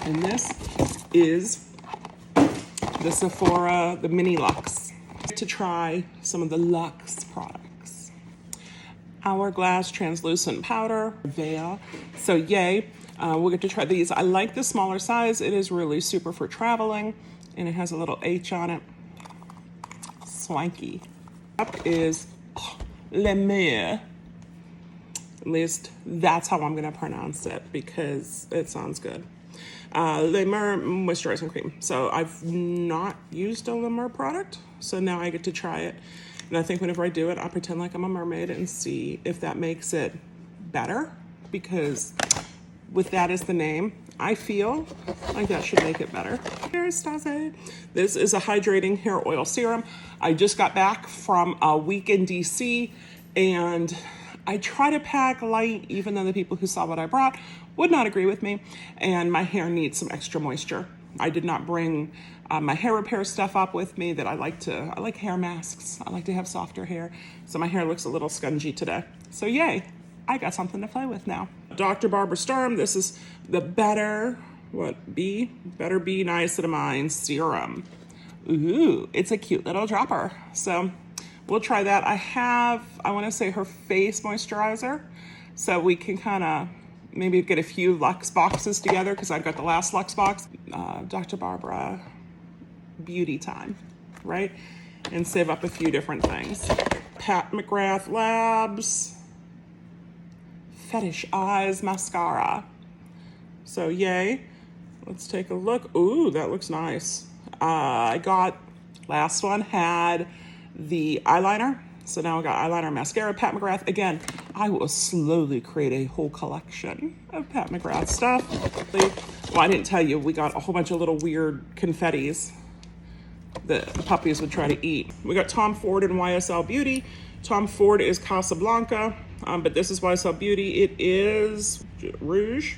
And this is the Sephora, the Mini Luxe. To try some of the Luxe products. Hourglass translucent powder, veil. So yay, we'll get to try these. I like the smaller size. It is really super for traveling, and it has a little H on it. Swanky. Up is Le Mer. At least that's how I'm gonna pronounce it because it sounds good. Le Mer moisturizing cream. So I've not used a Le Mer product, so now I get to try it. And I think whenever I do it, I'll pretend like I'm a mermaid and see if that makes it better, because with that as the name, I feel like that should make it better. Kérastase. This is a hydrating hair oil serum. I just got back from a week in DC, and I try to pack light, even though the people who saw what I brought would not agree with me, and my hair needs some extra moisture. I did not bring my hair repair stuff up with me that I like hair masks. I like to have softer hair, so my hair looks a little scungy today. So yay, I got something to play with now. Dr. Barbara Sturm, this is the Better Be Niacinamide Serum. Ooh, it's a cute little dropper. So we'll try that. I want to say her face moisturizer, so we can kind of maybe get a few Luxe boxes together, because I've got the last Luxe box. Dr. Barbara Beauty Time, right? And save up a few different things. McGRATH Labs, FetishEyes Mascara. So yay, let's take a look. Ooh, that looks nice. I got, last one had the eyeliner. So now I got eyeliner, mascara, Pat McGrath. Again, I will slowly create a whole collection of Pat McGrath stuff. Well, I didn't tell you, we got a whole bunch of little weird confettis that the puppies would try to eat. We got Tom Ford and YSL Beauty. Tom Ford is Casablanca, but this is YSL Beauty. It is Rouge,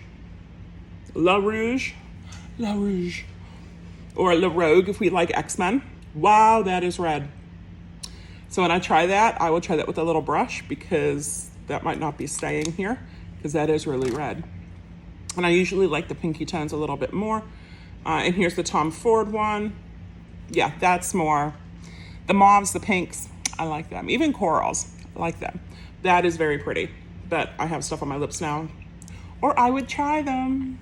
La Rouge, or Le Rogue if we like X-Men. Wow, that is red. So when I try that, I will try that with a little brush, because that might not be staying here, because that is really red. And I usually like the pinky tones a little bit more. And here's the Tom Ford one. Yeah, that's more, the mauves, the pinks, I like them. Even corals, I like them. That is very pretty, but I have stuff on my lips now, or I would try them.